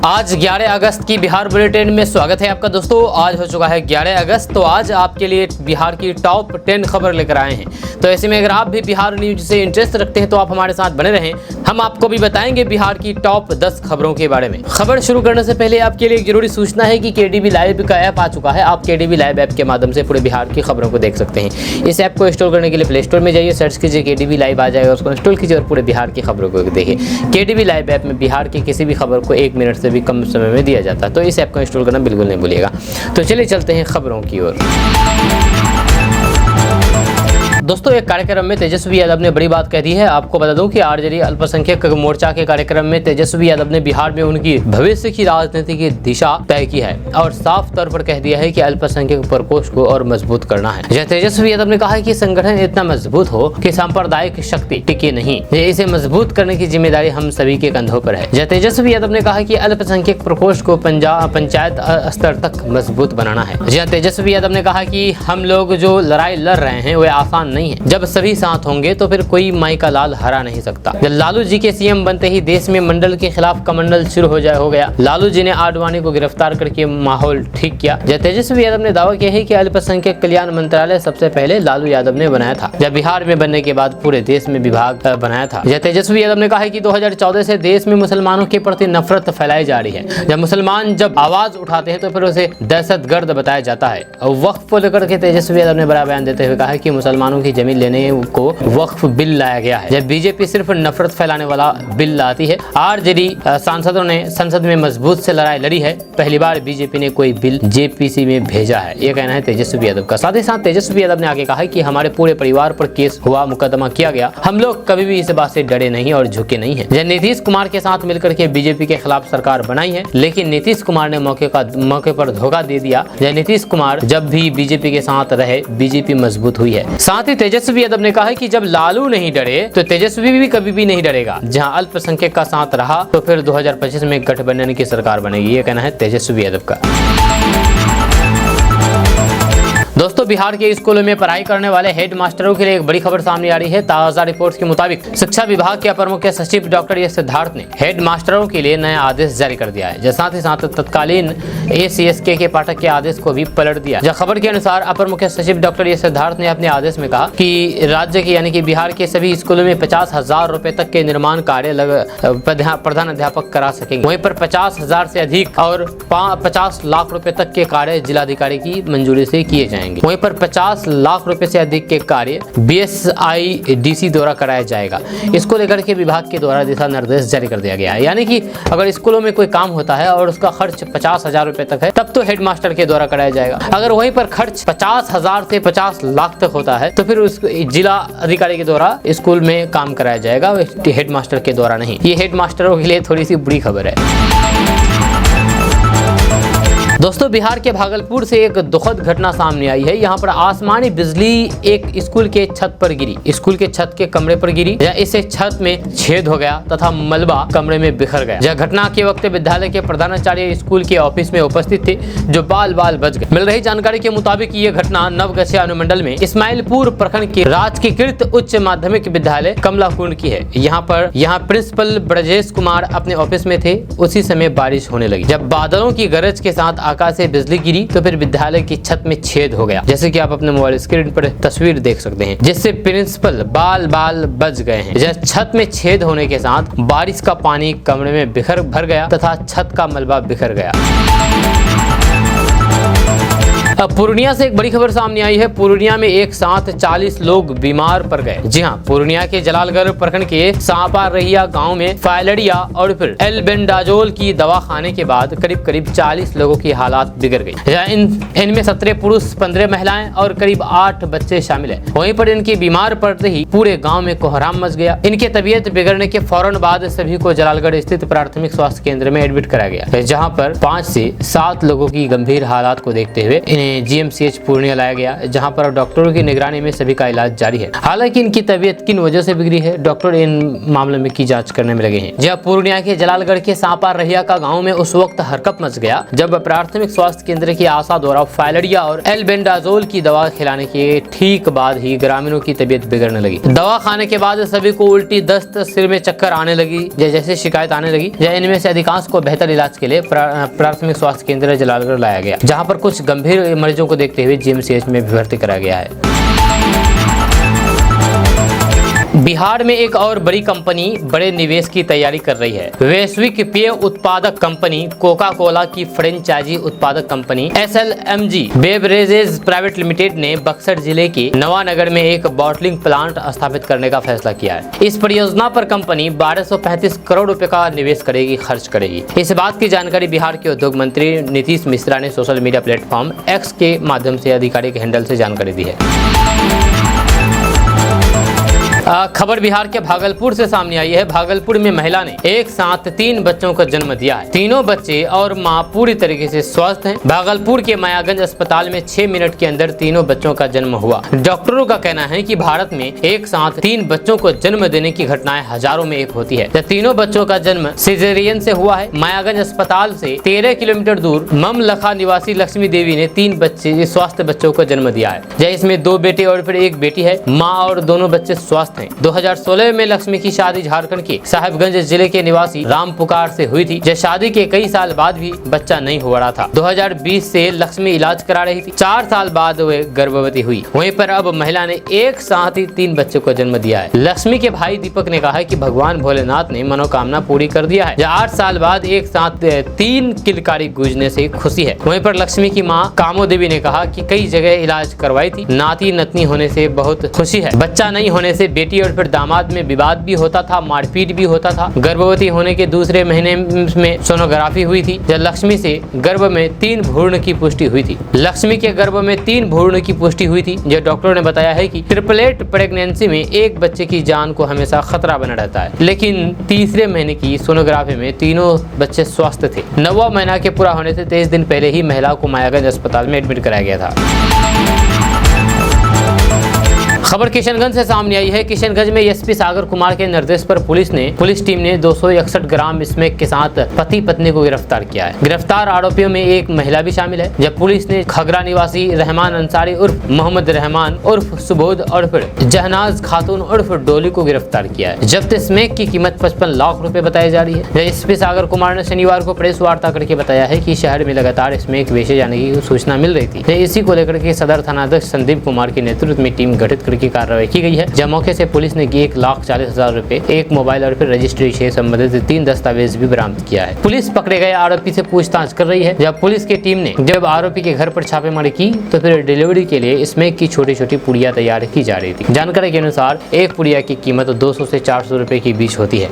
आज 11 अगस्त की बिहार बुलेटिन में स्वागत है आपका दोस्तों। आज हो चुका है 11 अगस्त, तो आज आपके लिए बिहार की टॉप 10 खबर लेकर आए हैं। तो ऐसे में अगर आप भी बिहार न्यूज से इंटरेस्ट रखते हैं तो आप हमारे साथ बने रहें। हम आपको भी बताएंगे बिहार की टॉप 10 खबरों के बारे में। खबर शुरू करने से पहले आपके लिए एक जरूरी सूचना है कि केडीबी लाइव का ऐप आ चुका है। आप केडीबी लाइव ऐप के माध्यम से पूरे बिहार की खबरों को देख सकते हैं। इस ऐप को इंस्टॉल करने के लिए प्ले स्टोर में जाइए, सर्च कीजिए केडीबी लाइव, आ जाएगा, उसको इंस्टॉल कीजिए और पूरे बिहार की खबरों को देखिए। केडीबी लाइव ऐप में बिहार की किसी भी खबर को 1 मिनट से भी कम समय में दिया जाता है, तो इस ऐप को इंस्टॉल करना बिल्कुल नहीं भूलिएगा। तो चलिए चलते हैं खबरों की ओर। दोस्तों, एक कार्यक्रम में तेजस्वी यादव ने बड़ी बात कह दी है। आपको बता दूं कि आरजेडी अल्पसंख्यक मोर्चा के कार्यक्रम में तेजस्वी यादव ने बिहार में उनकी भविष्य की राजनीति की दिशा तय की है और साफ तौर पर कह दिया है कि अल्पसंख्यक प्रकोष्ठ को और मजबूत करना है। जब तेजस्वी यादव ने कहा है कि संगठन इतना मजबूत हो कि सांप्रदायिक शक्ति टिके नहीं, इसे मजबूत करने की जिम्मेदारी हम सभी के कंधों पर है। जब तेजस्वी यादव ने कहा कि अल्पसंख्यक प्रकोष्ठ को पंचायत स्तर तक मजबूत बनाना है। जब तेजस्वी यादव ने कहा कि हम लोग जो लड़ाई लड़ रहे हैं वह आसान नहीं है। जब सभी साथ होंगे तो फिर कोई माई का लाल हरा नहीं सकता। जब लालू जी के सीएम बनते ही देश में मंडल के खिलाफ कमंडल शुरू हो गया। लालू जी ने आडवाणी को गिरफ्तार करके माहौल ठीक किया। जब तेजस्वी यादव ने दावा किया है कि अल्पसंख्यक कल्याण मंत्रालय सबसे पहले लालू यादव ने बनाया था। जब बिहार में बनने के बाद पूरे देश में विभाग बनाया था। जब तेजस्वी यादव ने कहा है कि 2014 से देश में मुसलमानों के प्रति नफरत फैलाई जा रही है। जब मुसलमान जब आवाज उठाते हैं तो फिर उसे दहशतगर्द बताया जाता है। वक्फ को लेकर के तेजस्वी यादव ने बड़ा बयान देते हुए कहा कि मुसलमानों की जमीन लेने को वक्फ बिल लाया गया है। जब बीजेपी सिर्फ नफरत फैलाने वाला बिल लाती है। आरजेडी सांसदों ने संसद में मजबूत से लड़ाई लड़ी है। पहली बार बीजेपी ने कोई बिल जेपीसी में भेजा है, ये कहना है तेजस्वी यादव का। साथ ही साथ तेजस्वी यादव ने आगे कहा कि हमारे पूरे परिवार पर केस हुआ, मुकदमा किया गया। हम लोग कभी भी इस बात से डरे नहीं और झुके नहीं है। जब नीतीश कुमार के साथ मिलकर के बीजेपी के खिलाफ सरकार बनाई है, लेकिन नीतीश कुमार ने मौके पर धोखा दे दिया। जब नीतीश कुमार जब भी बीजेपी के साथ रहे, बीजेपी मजबूत हुई है। साथ ही तेजस्वी यादव ने कहा है कि जब लालू नहीं डरे तो तेजस्वी भी कभी भी नहीं डरेगा। जहां अल्पसंख्यक का साथ रहा तो फिर 2025 में गठबंधन की सरकार बनेगी, ये कहना है तेजस्वी यादव का। दोस्तों, बिहार के स्कूलों में पढ़ाई करने वाले हेड मास्टरों के लिए एक बड़ी खबर सामने आ रही है। ताजा रिपोर्ट्स के मुताबिक शिक्षा विभाग के अपर मुख्य सचिव डॉक्टर एस सिद्धार्थ ने हेड मास्टरों के लिए नया आदेश जारी कर दिया है। साथ ही साथ तत्कालीन ACSK के पाठक के आदेश को भी पलट दिया। जब खबर के अनुसार अपर मुख्य सचिव डॉक्टर एस सिद्धार्थ ने अपने आदेश में कहा कि राज्य के यानी कि बिहार के सभी स्कूलों में 50,000 रुपए तक के निर्माण कार्य प्रधान अध्यापक करा सकेंगे। वहीं पर 50,000 से अधिक और 50 लाख रुपए तक के कार्य जिलाधिकारी की मंजूरी से किए जाएंगे। वहीं पर 50 लाख रुपए से अधिक के कार्य BSIDC द्वारा कराया जाएगा। इसको लेकर के विभाग के द्वारा दिशा निर्देश जारी कर दिया गया है। यानी कि अगर स्कूलों में कोई काम होता है और उसका खर्च 50,000 रुपए तक है, तब तो हेडमास्टर के द्वारा कराया जाएगा। अगर वहीं पर खर्च 50,000 से 50 लाख तक होता है तो फिर उस जिला अधिकारी के द्वारा स्कूल में काम कराया जाएगा, हेडमास्टर के द्वारा नहीं। ये हेडमास्टरों के लिए थोड़ी सी बुरी खबर है। दोस्तों, बिहार के भागलपुर से एक दुखद घटना सामने आई है। यहाँ पर आसमानी बिजली एक स्कूल के छत पर गिरी। स्कूल के छत के कमरे पर गिरी। इससे छत में छेद हो गया तथा मलबा कमरे में बिखर गया। यह घटना के वक्त विद्यालय के प्रधानाचार्य स्कूल के ऑफिस में उपस्थित थे, जो बाल बच गए। मिल रही जानकारी के मुताबिक ये घटना नवगछिया अनुमंडल में इस्माइलपुर प्रखंड के राजकीकृत उच्च माध्यमिक विद्यालय कमलाकुंड की है। यहाँ प्रिंसिपल ब्रजेश कुमार अपने ऑफिस में थे। उसी समय बारिश होने लगी। जब बादलों की गरज के साथ आकाश से बिजली गिरी तो फिर विद्यालय की छत में छेद हो गया, जैसे कि आप अपने मोबाइल स्क्रीन पर तस्वीर देख सकते हैं, जिससे प्रिंसिपल बाल बच गए हैं। जब छत में छेद होने के साथ बारिश का पानी कमरे में भर गया तथा छत का मलबा बिखर गया। अब पूर्णिया से एक बड़ी खबर सामने आई है। पूर्णिया में एक साथ 40 लोग बीमार पड़ गए। जी हाँ, पूर्णिया के जलालगढ़ प्रखंड के सांपारहिया गांव में फाइलेरिया और फिर एल्बेंडाजोल की दवा खाने के बाद करीब 40 लोगों की हालात बिगड़ गई। इनमें 17 पुरुष, 15 महिलाएं और करीब 8 बच्चे शामिल है। वहीं पर इनके बीमार पड़ते ही पूरे गाँव में कोहराम मच गया। इनके तबीयत बिगड़ने के फौरन बाद सभी को जलालगढ़ स्थित प्राथमिक स्वास्थ्य केंद्र में एडमिट कराया गया, जहाँ पर 5 से 7 लोगों की गंभीर हालात को देखते हुए इन्हें इन्हें जीएमसीएच पूर्णिया लाया गया, जहां पर डॉक्टरों की निगरानी में सभी का इलाज जारी है। हालांकि इनकी तबीयत किन वजह से बिगड़ी है, डॉक्टर इन मामलों में की जांच करने में लगे हैं। जब पूर्णिया के जलालगढ़ के सांपार रहिया का गाँव में उस वक्त हरकत मच गया जब प्राथमिक स्वास्थ्य केंद्र की आशा द्वारा फाइलेरिया और एल्बेंडाजोल की दवा खिलाने के ठीक बाद ही ग्रामीणों की तबीयत बिगड़ने लगी। दवा खाने के बाद सभी को उल्टी, दस्त, सिर में चक्कर आने लगी जैसे शिकायत आने लगी। इनमें से अधिकांश को बेहतर इलाज के लिए प्राथमिक स्वास्थ्य केंद्र जलालगढ़ लाया गया, जहां पर कुछ गंभीर मरीजों को देखते हुए जीएमसीएच में भी भर्ती कराया गया है। बिहार में एक और बड़ी कंपनी बड़े निवेश की तैयारी कर रही है। वैश्विक पेय उत्पादक कंपनी कोका कोला की फ्रेंचाइजी उत्पादक company SLMG beverages private limited ने बक्सर जिले के नवानगर में एक बॉटलिंग प्लांट स्थापित करने का फैसला किया है। इस परियोजना पर कंपनी 1235 करोड़ रुपए का निवेश खर्च करेगी। इस बात की जानकारी बिहार के उद्योग मंत्री नीतीश मिश्रा ने सोशल मीडिया प्लेटफॉर्म X के माध्यम से आधिकारिक हैंडल से जानकारी दी है। खबर बिहार के भागलपुर से सामने आई है। भागलपुर में महिला ने एक साथ 3 बच्चों का जन्म दिया है। तीनों बच्चे और मां पूरी तरीके से स्वस्थ हैं। भागलपुर के मायागंज अस्पताल में 6 मिनट के अंदर तीनों बच्चों का जन्म हुआ। डॉक्टरों का कहना है कि भारत में एक साथ 3 बच्चों को जन्म देने की घटनाएं हजारों में एक होती है। तीनों बच्चों का जन्म सिजेरियन से हुआ है। मायागंज अस्पताल से 13 किलोमीटर दूर ममलखा निवासी लक्ष्मी देवी ने 3 बच्चे स्वस्थ बच्चों को जन्म दिया है। इसमें 2 बेटे और फिर 1 बेटी है। माँ और दोनों बच्चे स्वस्थ। 2016 में लक्ष्मी की शादी झारखंड के साहिबगंज जिले के निवासी राम पुकार से हुई थी। शादी के कई साल बाद भी बच्चा नहीं हो रहा था। 2020 से लक्ष्मी इलाज करा रही थी। 4 साल बाद वे गर्भवती हुई। वहीं पर अब महिला ने एक साथ ही 3 बच्चों को जन्म दिया है। लक्ष्मी के भाई दीपक ने कहा है कि भगवान भोलेनाथ ने मनोकामना पूरी कर दिया है। 8 साल बाद एक साथ 3 किलकारी गूंजने से खुशी है। वहीं पर लक्ष्मी की मां कामो देवी ने कहा कि कई जगह इलाज करवाई थी। नाती नतनी होने से बहुत खुशी है। बच्चा नहीं होने से बेटी और फिर दामाद में विवाद भी होता था, मारपीट भी होता था। गर्भवती होने के दूसरे महीने में सोनोग्राफी हुई थी, जब लक्ष्मी से गर्भ में 3 भ्रूण की पुष्टि हुई थी। लक्ष्मी के गर्भ में 3 भ्रूण की पुष्टि हुई थी। जो डॉक्टरों ने बताया है कि ट्रिपलेट प्रेगनेंसी में एक बच्चे की जान को हमेशा खतरा बना रहता है, लेकिन तीसरे महीने की सोनोग्राफी में तीनों बच्चे स्वस्थ थे। 9वां महीना के पूरा होने से 23 दिन पहले ही महिला को मायागंज अस्पताल में एडमिट कराया गया था। खबर किशनगंज से सामने आई है। किशनगंज में एसपी सागर कुमार के निर्देश पर पुलिस टीम ने 261 ग्राम स्मैक के साथ पति पत्नी को गिरफ्तार किया है। गिरफ्तार आरोपियों में एक महिला भी शामिल है। जब पुलिस ने खगरा निवासी रहमान अंसारी उर्फ मोहम्मद रहमान उर्फ सुबोध और फिर जहनाज खातून उर्फ डोली को गिरफ्तार किया है। जब्त स्मैक की कीमत 55 लाख रुपए बताई जा रही है। एसपी सागर कुमार ने शनिवार को प्रेस वार्ता करके बताया है कि शहर में लगातार स्मैक बेचे जाने की सूचना मिल रही थी। इसी को लेकर के सदर थानाध्यक्ष संदीप कुमार के नेतृत्व में टीम गठित की कार्रवाई की गई है। जब मौके से पुलिस ने 1,40,000 रुपए, 1 मोबाइल और फिर रजिस्ट्री से संबंधित 3 दस्तावेज भी बरामद किया है। पुलिस पकड़े गए आरोपी से पूछताछ कर रही है। जब पुलिस की टीम ने आरोपी के घर पर छापेमारी की तो फिर डिलीवरी के लिए स्मैक की छोटी-छोटी पुड़िया तैयार की जा रही थी। जानकारी के अनुसार एक पुड़िया की कीमत 200 से 400 रुपए के बीच होती है।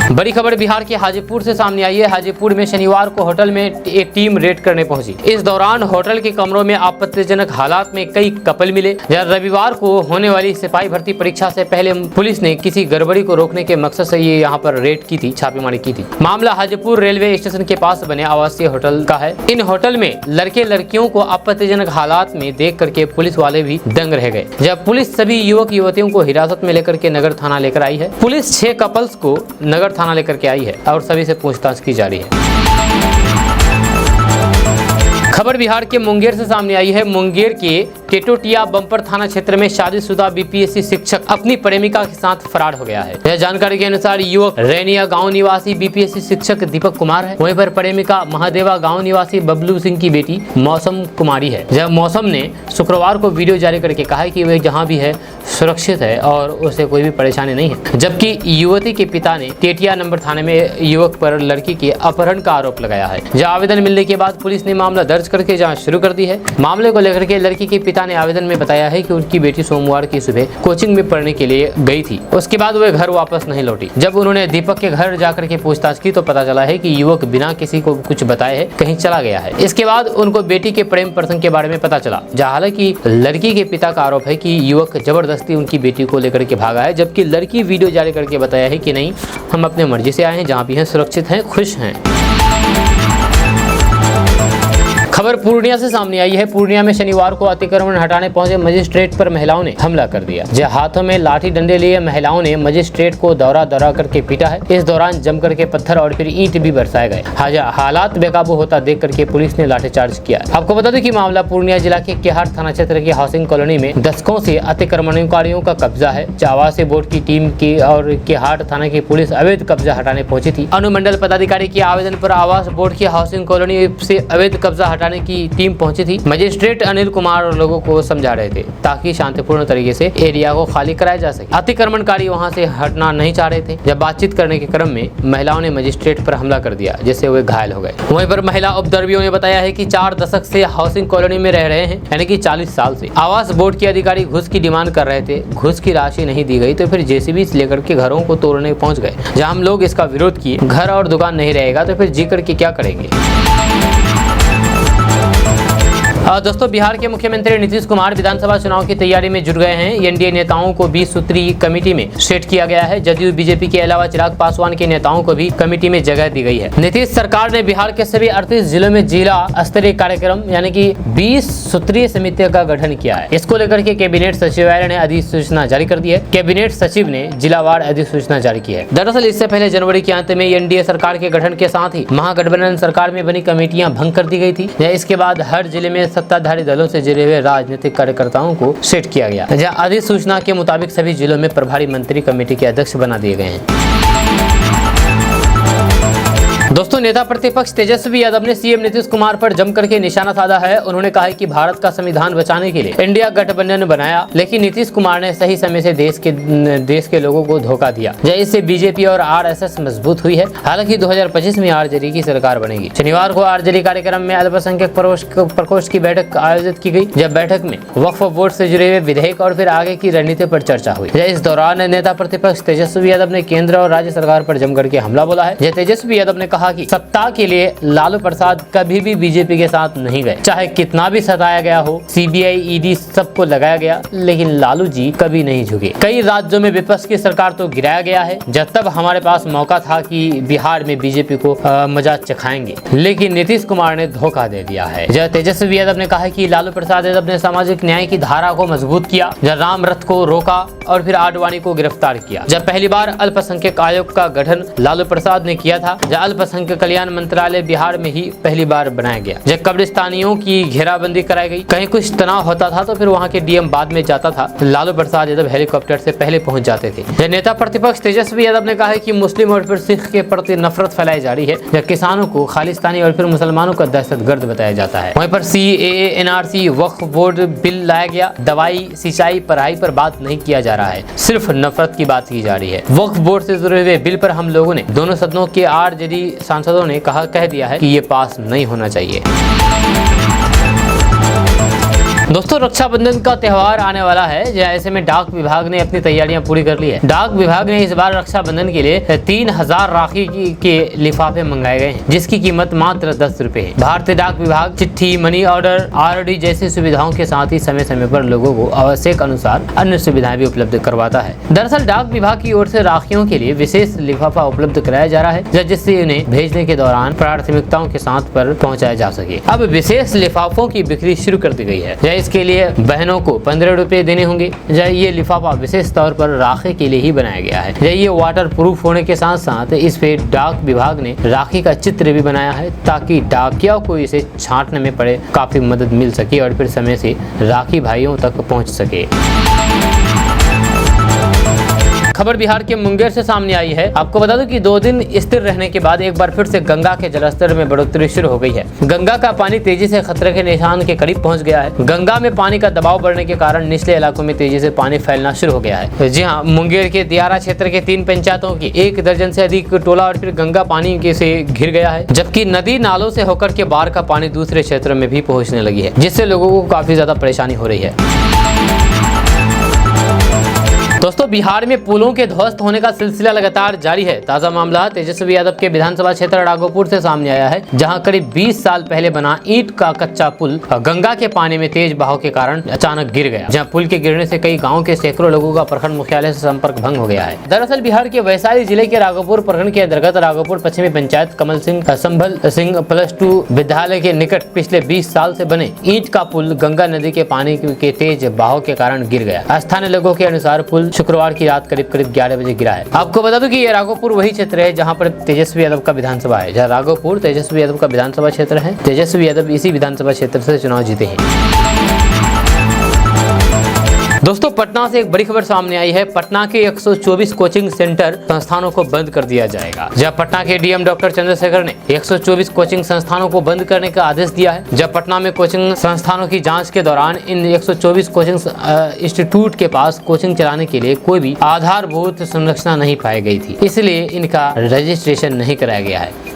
बड़ी खबर बिहार के हाजीपुर से सामने आई है। हाजीपुर में शनिवार को होटल में एक टीम रेड करने पहुंची। इस दौरान होटल के कमरों में आपत्तिजनक हालात में कई कपल मिले। रविवार को होने वाली सिपाही भर्ती परीक्षा से पहले पुलिस ने किसी गड़बड़ी को रोकने के मकसद से ये यहाँ पर रेड की थी, छापेमारी की थी। मामला हाजीपुर रेलवे स्टेशन के पास बने आवासीय होटल का है। इन होटल में लड़के लड़कियों को आपत्तिजनक हालात में देख करके पुलिस वाले भी दंग रह गए। जब पुलिस सभी युवक युवतियों को हिरासत में लेकर के नगर थाना लेकर आई है। पुलिस 6 कपल्स को नगर थाना लेकर के आई है और सभी से पूछताछ की जा रही है। खबर बिहार के मुंगेर से सामने आई है। मुंगेर के केटोटिया बम्पर थाना क्षेत्र में शादीशुदा बीपीएससी शिक्षक अपनी प्रेमिका के साथ फरार हो गया है। यह जानकारी के अनुसार युवक रैनिया गांव निवासी बीपीएससी शिक्षक दीपक कुमार है। वहीं पर प्रेमिका महादेवा गांव निवासी बबलू सिंह की बेटी मौसम कुमारी है। जब मौसम ने शुक्रवार को वीडियो जारी करके कहा है कि वह जहां भी है सुरक्षित है और उसे कोई भी परेशानी नहीं है। जबकि युवती के पिता ने टेटिया नंबर थाने में युवक पर लड़की के अपहरण का आरोप लगाया है। जब आवेदन मिलने के बाद पुलिस ने मामला दर्ज करके जांच शुरू कर दी है। मामले को लेकर के लड़की के पिता ने आवेदन में बताया है कि उनकी बेटी सोमवार की सुबह कोचिंग में पढ़ने के लिए गई थी। उसके बाद वह घर वापस नहीं लौटी। जब उन्होंने दीपक के घर जाकर के पूछताछ की तो पता चला है कि युवक बिना किसी को कुछ बताए है कहीं चला गया है। इसके बाद उनको बेटी के प्रेम प्रसंग के बारे में पता चला। हालांकि लड़की के पिता का आरोप है कि युवक जबरदस्ती उनकी बेटी को लेकर के भागा है, जबकि लड़की वीडियो जारी करके बताया है कि नहीं, हम अपने मर्जी से आए हैं, जहाँ भी हैं सुरक्षित हैं, खुश हैं। खबर पूर्णिया से सामने आई है। पूर्णिया में शनिवार को अतिक्रमण हटाने पहुंचे मजिस्ट्रेट पर महिलाओं ने हमला कर दिया। जहां हाथों में लाठी डंडे लिए महिलाओं ने मजिस्ट्रेट को दौरा करके पीटा है। इस दौरान जम करके पत्थर और फिर ईंट भी बरसाए गए। हालात बेकाबू होता देख करके पुलिस ने लाठीचार्ज किया। आपको बता दें कि मामला पूर्णिया जिला के केहाट थाना क्षेत्र की हाउसिंग कॉलोनी में दशकों से अतिक्रमणकारियों का कब्जा है। आवासीय बोर्ड की टीम की और केहाट थाना की पुलिस अवैध कब्जा हटाने पहुंची थी। अनुमंडल पदाधिकारी के आवेदन पर आवास बोर्ड की हाउसिंग कॉलोनी से अवैध कब्जा हटाने की टीम पहुंची थी। मजिस्ट्रेट अनिल कुमार और लोगों को समझा रहे थे ताकि शांतिपूर्ण तरीके से एरिया को खाली कराया जा सके। अतिक्रमणकारी वहां से हटना नहीं चाह रहे थे। जब बातचीत करने के क्रम में महिलाओं ने मजिस्ट्रेट पर हमला कर दिया, जिससे वे घायल हो गए। वहीं पर महिला उपद्रवियों ने बताया है कि 4 दशक से हाउसिंग कॉलोनी में रह रहे हैं, यानी कि 40 साल से। आवास बोर्ड के अधिकारी घूस की डिमांड कर रहे थे। घूस की राशि नहीं दी गई तो फिर जेसीबी लेकर के घरों को तोड़ने पहुंच गए। जहां हम लोग इसका विरोध किए, घर और दुकान नहीं रहेगा तो फिर जी करके क्या करेंगे। दोस्तों, बिहार के मुख्यमंत्री नीतीश कुमार विधानसभा चुनाव की तैयारी में जुट गए हैं। एनडीए नेताओं को 20 सूत्रीय कमेटी में सेट किया गया है। जदयू बीजेपी के अलावा चिराग पासवान के नेताओं को भी कमेटी में जगह दी गई है। नीतीश सरकार ने बिहार के सभी 38 जिलों में जिला स्तरीय कार्यक्रम यानी कि 20 सूत्रीय समितियों का गठन किया है। इसको लेकर के कैबिनेट सचिवालय ने अधिसूचना जारी कर दी है। कैबिनेट सचिव ने जिलावार अधिसूचना जारी की है। दरअसल इससे पहले जनवरी के अंत में एनडीए सरकार के गठन के साथ ही महागठबंधन सरकार में बनी कमेटियां भंग कर दी गई थी। इसके बाद हर जिले में सत्ताधारी दलों से जुड़े हुए राजनीतिक कार्यकर्ताओं को सेट किया गया, जहां अधिसूचना के मुताबिक सभी जिलों में प्रभारी मंत्री कमेटी के अध्यक्ष बना दिए गए हैं। दोस्तों, नेता प्रतिपक्ष तेजस्वी यादव ने सीएम नीतीश कुमार पर जमकर के निशाना साधा है। उन्होंने कहा है कि भारत का संविधान बचाने के लिए इंडिया गठबंधन बनाया, लेकिन नीतीश कुमार ने सही समय से देश के लोगों को धोखा दिया। इससे बीजेपी और आरएसएस मजबूत हुई है। हालांकि 2025 में आरजेडी की सरकार बनेगी। शनिवार को आरजेडी कार्यक्रम में अल्पसंख्यक प्रकोष्ठ की बैठक आयोजित की गई। जब बैठक में वक्फ बोर्ड से जुड़े हुए विधेयक और फिर आगे की रणनीति पर चर्चा हुई। इस दौरान नेता प्रतिपक्ष तेजस्वी यादव ने केंद्र और राज्य सरकार पर जमकर के हमला बोला है। तेजस्वी यादव ने कहा कि सत्ता के लिए लालू प्रसाद कभी भी बीजेपी के साथ नहीं गए। चाहे कितना भी सताया गया हो, सीबीआई ईडी सबको लगाया गया, लेकिन लालू जी कभी नहीं झुके। कई राज्यों में विपक्ष की सरकार तो गिराया गया है। जब तब हमारे पास मौका था कि बिहार में बीजेपी को मजा चखाएंगे, लेकिन नीतीश कुमार ने धोखा दे दिया है। जब तेजस्वी यादव ने कहा कि लालू प्रसाद यादव ने सामाजिक न्याय की धारा को मजबूत किया, जब राम रथ को रोका और फिर आडवाणी को गिरफ्तार किया। जब पहली बार अल्पसंख्यक आयोग का गठन लालू प्रसाद ने किया था। जब अल्पसंख्यक कल्याण मंत्रालय बिहार में ही पहली बार बनाया गया। जब कब्रिस्तानियों की घेराबंदी कराई गई, कहीं कुछ तनाव होता था तो फिर वहां के डीएम बाद में जाता था। लालू प्रसाद यादव हेलीकॉप्टर से पहले पहुंच जाते थे। जब नेता प्रतिपक्ष तेजस्वी यादव ने कहा है कि मुस्लिम और फिर सिख के प्रति नफरत फैलाई जा रही है। जब किसानों को खालिस्तानी और फिर मुसलमानों का दहशतगर्द बताया जाता है। वहीं पर सीएए, एनआरसी, वक्फ बोर्ड बिल लाया गया। दवाई, सिंचाई, पढ़ाई पर बात नहीं किया जा रहा है, सिर्फ नफरत की बात की जा रही है। वक्फ बोर्ड से जुड़े हुए बिल पर हम लोगों ने दोनों सदनों के आरजेडी सांसदों ने कह दिया है कि ये पास नहीं होना चाहिए। दोस्तों, रक्षाबंधन का त्यौहार आने वाला है। ऐसे में डाक विभाग ने अपनी तैयारियां पूरी कर ली है। डाक विभाग ने इस बार रक्षाबंधन के लिए 3000 राखी के लिफाफे मंगाए गए हैं, जिसकी कीमत मात्र 10 रुपए है। भारतीय डाक विभाग चिट्ठी, मनी ऑर्डर, आरडी जैसी सुविधाओं के साथ ही समय समय पर लोगों को आवश्यक अनुसार अन्य सुविधाएं भी उपलब्ध करवाता है। दरअसल डाक विभाग की ओर से राखियों के लिए विशेष लिफाफा उपलब्ध कराया जा रहा है, जिससे उन्हें भेजने के दौरान प्राथमिकताओं के साथ पर पहुँचाया जा सके। अब विशेष लिफाफों की बिक्री शुरू कर दी गई है। इसके लिए बहनों को 15 रुपए देने होंगे। ये लिफाफा विशेष तौर पर राखी के लिए ही बनाया गया है। ये वाटर प्रूफ होने के साथ साथ इस पे डाक विभाग ने राखी का चित्र भी बनाया है, ताकि डाकिया को इसे छांटने में पड़े काफी मदद मिल सके और फिर समय से राखी भाइयों तक पहुंच सके। खबर बिहार के मुंगेर से सामने आई है। आपको बता दूं कि 2 दिन स्थिर रहने के बाद एक बार फिर से गंगा के जलस्तर में बढ़ोतरी शुरू हो गई है। गंगा का पानी तेजी से खतरे के निशान के करीब पहुंच गया है। गंगा में पानी का दबाव बढ़ने के कारण निचले इलाकों में तेजी से पानी फैलना शुरू हो गया है। जी हाँ, मुंगेर के दियारा क्षेत्र के 3 पंचायतों की 1 दर्जन से अधिक टोला और फिर गंगा पानी के से घिर गया है, जबकि नदी नालों से होकर के बाढ़ का पानी दूसरे क्षेत्रों में भी पहुँचने लगी है, जिससे लोगों को काफी ज्यादा परेशानी हो रही है। दोस्तों बिहार में पुलों के ध्वस्त होने का सिलसिला लगातार जारी है। ताजा मामला तेजस्वी यादव के विधानसभा क्षेत्र राघोपुर से सामने आया है, जहां करीब 20 साल पहले बना ईंट का कच्चा पुल गंगा के पानी में तेज बहाव के कारण अचानक गिर गया, जहां पुल के गिरने से कई गाँव के सैकड़ों लोगों का प्रखंड मुख्यालय से संपर्क भंग हो गया है। दरअसल बिहार के वैशाली जिले के राघोपुर प्रखंड के अंतर्गत राघोपुर पश्चिमी पंचायत कमल सिंह संभल सिंह +2 विद्यालय के निकट पिछले 20 साल से बने ईंट का पुल गंगा नदी के पानी के तेज बहाव के कारण गिर गया। स्थानीय लोगों के अनुसार पुल शुक्रवार की रात करीब 11 बजे गिरा है। आपको बता दूं कि ये राघोपुर वही क्षेत्र है जहां पर तेजस्वी यादव का विधानसभा है। जहां राघोपुर तेजस्वी यादव का विधानसभा क्षेत्र है। तेजस्वी यादव इसी विधानसभा क्षेत्र से चुनाव जीते हैं। दोस्तों पटना से एक बड़ी खबर सामने आई है। पटना के 124 कोचिंग सेंटर संस्थानों को बंद कर दिया जाएगा। जब पटना के डीएम डॉक्टर चंद्रशेखर ने 124 कोचिंग संस्थानों को बंद करने का आदेश दिया है। जब पटना में कोचिंग संस्थानों की जांच के दौरान इन 124 कोचिंग इंस्टीट्यूट के पास कोचिंग चलाने के लिए कोई भी आधारभूत संरचना नहीं पाई गई थी, इसलिए इनका रजिस्ट्रेशन नहीं कराया गया है।